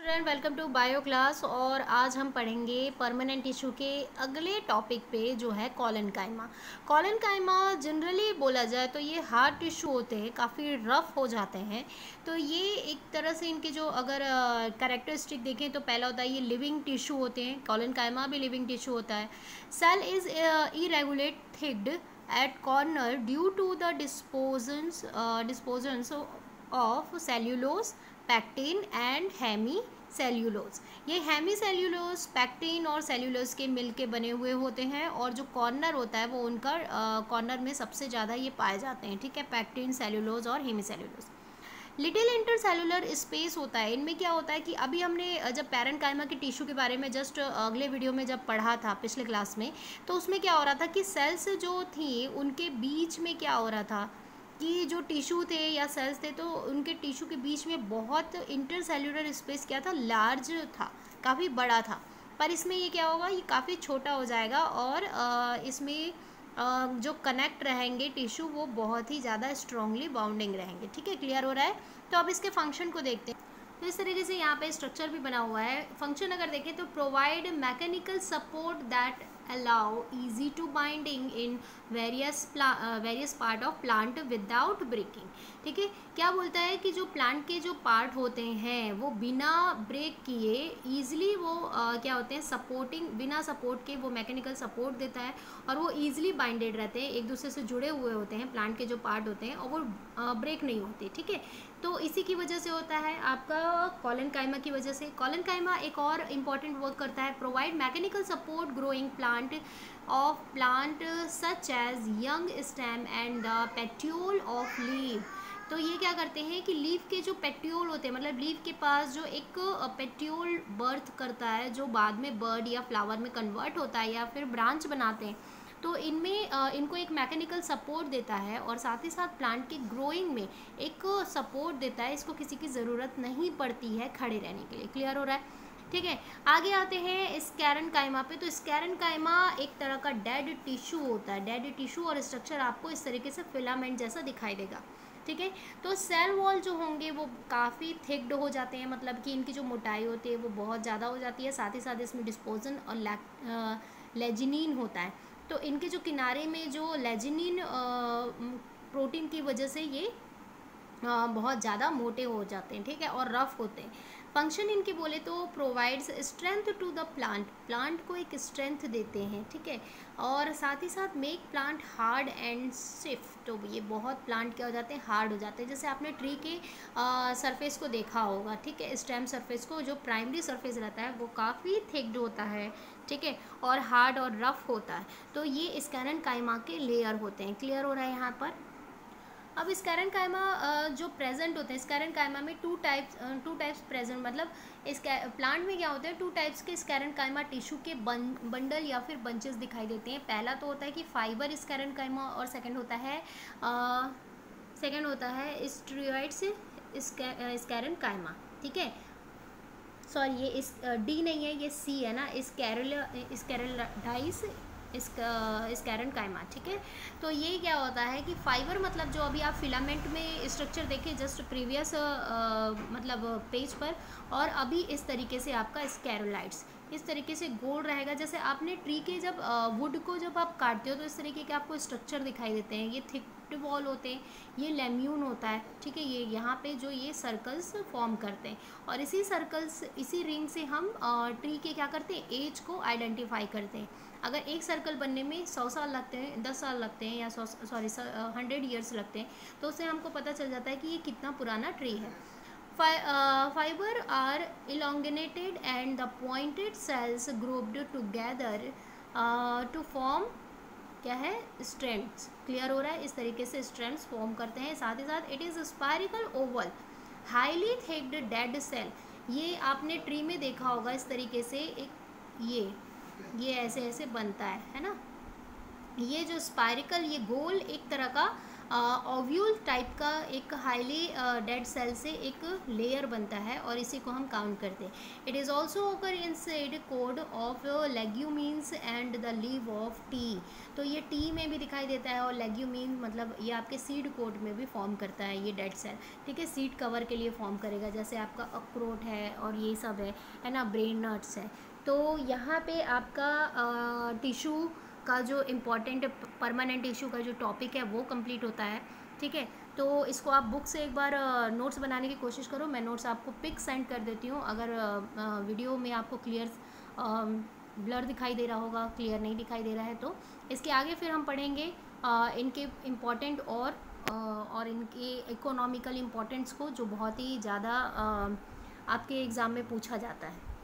Student, welcome to bio class. और आज हम पढ़ेंगे परमानेंट टिश्यू के अगले टॉपिक पे जो है कॉलेनकाइमा। कॉलेनकाइमा जनरली बोला जाए तो ये हार्ड टिश्यू होते हैं, काफ़ी रफ हो जाते हैं। तो ये एक तरह से इनके जो अगर कैरेक्टरिस्टिक देखें तो पहला होता है ये लिविंग टिश्यू होते हैं। कॉलेनकाइमा भी लिविंग टिश्यू होता है। Cell is irregularly thickened at corner due to the deposition of cellulose, pectin and hemi cellulose. ये हेमी सेल्यूलोज, पैक्टिन और सेल्यूलोज के मिल के बने हुए होते हैं और जो कॉर्नर होता है वो उनका कॉर्नर में सबसे ज़्यादा ये पाए जाते हैं। ठीक है, पैक्टिन, सेल्यूलोज और hemicellulose. Little intercellular space होता है। इनमें क्या होता है कि अभी हमने जब पैरेन्काइमा के टिश्यू के बारे में जस्ट अगले वीडियो में जब पढ़ा था पिछले क्लास में, तो उसमें क्या हो रहा था कि सेल्स जो थी उनके बीच में क्या हो रहा था कि जो टिश्यू थे या सेल्स थे तो उनके टिश्यू के बीच में बहुत इंटरसेल्युलर स्पेस क्या था, लार्ज था, काफ़ी बड़ा था। पर इसमें ये क्या होगा, ये काफ़ी छोटा हो जाएगा और इसमें जो कनेक्ट रहेंगे टिश्यू वो बहुत ही ज़्यादा स्ट्रांगली बाउंडिंग रहेंगे। ठीक है, क्लियर हो रहा है। तो अब इसके फंक्शन को देखते हैं। तो इस तरीके से यहाँ पे स्ट्रक्चर भी बना हुआ है। फंक्शन अगर देखें तो provide mechanical support that allow easy to binding in various part of plant without breaking। ठीक है, क्या बोलता है कि जो प्लांट के जो पार्ट होते हैं वो बिना ब्रेक किए ईजिली वो क्या होते हैं, सपोर्टिंग, बिना सपोर्ट के वो मैकेनिकल सपोर्ट देता है और वो ईजिली बाइंडेड रहते हैं, एक दूसरे से जुड़े हुए होते हैं प्लांट के जो पार्ट होते हैं और वो ब्रेक नहीं होते। ठीक है, तो इसी की वजह से होता है आपका कॉलेनकाइमा की वजह से। कॉलेनकाइमा एक और इम्पॉर्टेंट वर्क करता है, provide mechanical support growing plant of plant such as young stem and the petiole of leaf. तो ये क्या करते हैं कि लीफ के जो पेट्यूल होते हैं, मतलब लीफ के पास जो एक पेट्यूल बर्थ करता है जो बाद में बर्ड या फ्लावर में कन्वर्ट होता है या फिर ब्रांच बनाते हैं, तो इनमें इनको एक मैकेनिकल सपोर्ट देता है और साथ ही साथ प्लांट के ग्रोइंग में एक सपोर्ट देता है। इसको किसी की ज़रूरत नहीं पड़ती है खड़े रहने के लिए। क्लियर हो रहा है। ठीक है, आगे आते हैं स्कैरेनकाइमा पे। तो स्कैरेनकाइमा एक तरह का डेड टिश्यू होता है। डेड टिश्यू और स्ट्रक्चर आपको इस तरीके से फिलामेंट जैसा दिखाई देगा। ठीक है, तो सेल वॉल जो होंगे वो काफ़ी थिक्ड हो जाते हैं, मतलब कि इनकी जो मोटाई होती है वो बहुत ज़्यादा हो जाती है। साथ ही साथ इसमें डिस्पोजन और लेजिनिन होता है। तो इनके जो किनारे में जो लेजिनिन प्रोटीन की वजह से ये बहुत ज़्यादा मोटे हो जाते हैं। ठीक है, और रफ होते हैं। फंक्शन इनके बोले तो provides strength to the plant, plant को एक स्ट्रेंथ देते हैं। ठीक है, और साथ ही साथ make plant hard and stiff. तो ये बहुत प्लांट क्या हो जाते हैं, हार्ड हो जाते हैं। जैसे आपने ट्री के सरफेस को देखा होगा। ठीक है, स्टेम सरफेस को, जो प्राइमरी सरफेस रहता है वो काफ़ी थिक्ड होता है। ठीक है, और हार्ड और रफ होता है। तो ये स्कैरेनकाइमा के लेयर होते हैं। क्लियर हो रहा है यहाँ पर। अब स्कैरेनकाइमा जो प्रेजेंट होते हैं, स्कैरेनकाइमा में टू टाइप्स प्रेजेंट, मतलब इस प्लांट में क्या होते हैं, टू टाइप्स के स्कैरेनकाइमा टिश्यू के बंडल या फिर बंचेस दिखाई देते हैं। पहला तो होता है कि फाइबर स्कैरेनकाइमा और सेकंड होता है स्टेरॉइड्स स्कैरेनकाइमा। ठीक है, सॉरी ये इस डी नहीं है, ये सी है ना, स्कैरेलाडाइस स्कैरेनकाइमा। ठीक है, तो ये क्या होता है कि फाइबर, मतलब जो अभी आप फिलामेंट में स्ट्रक्चर देखें जस्ट प्रीवियस मतलब पेज पर, और अभी इस तरीके से आपका स्कैरोलाइट्स इस तरीके से गोल रहेगा। जैसे आपने ट्री के जब वुड को जब आप काटते हो तो इस तरीके के आपको स्ट्रक्चर दिखाई देते हैं। ये थिक वॉल होते हैं, ये लेम्यून होता है। ठीक है, ये यहाँ पे जो ये सर्कल्स फॉर्म करते हैं और इसी सर्कल्स, इसी रिंग से हम ट्री के क्या करते हैं, एज को आइडेंटिफाई करते हैं। अगर एक सर्कल बनने में 100 साल लगते हैं, 10 साल लगते हैं, या 100 ईयर्स लगते हैं, तो उससे हमको पता चल जाता है कि ये कितना पुराना ट्री है। Fibre are elongated and the pointed cells grouped together to form क्या है, स्ट्रैंड्स। क्लियर हो रहा है, इस तरीके से स्ट्रैंड्स फॉर्म करते हैं। साथ ही साथ it is spherical oval highly thickened dead cell. ये आपने ट्री में देखा होगा इस तरीके से, एक ये ऐसे ऐसे बनता है ना। ये जो स्पायरिकल, ये गोल एक तरह का ओव्यूल टाइप का एक हाईली डेड सेल से एक लेयर बनता है और इसी को हम काउंट करते हैं. It is also occur inside coat of legumes and the leaf of tea. तो ये टी में भी दिखाई देता है और लेग्यूमिन मतलब ये आपके सीड कोड में भी फॉर्म करता है ये डेड सेल. ठीक है, सीड कवर के लिए फॉर्म करेगा, जैसे आपका अखरोट है और ये सब है ना, ब्रेन नट्स है. तो यहाँ पे आपका टिश्यू का जो इम्पॉर्टेंट परमानेंट टिश्यू का जो टॉपिक है वो कंप्लीट होता है. ठीक है, तो इसको आप बुक से एक बार नोट्स बनाने की कोशिश करो. मैं नोट्स आपको पिक सेंड कर देती हूँ. अगर वीडियो में आपको क्लियर ब्लर दिखाई दे रहा होगा, क्लियर नहीं दिखाई दे रहा है, तो इसके आगे फिर हम पढ़ेंगे इनके इम्पॉर्टेंट और इनके इकोनॉमिकल इम्पोर्टेंस को, जो बहुत ही ज़्यादा आपके एग्ज़ाम में पूछा जाता है.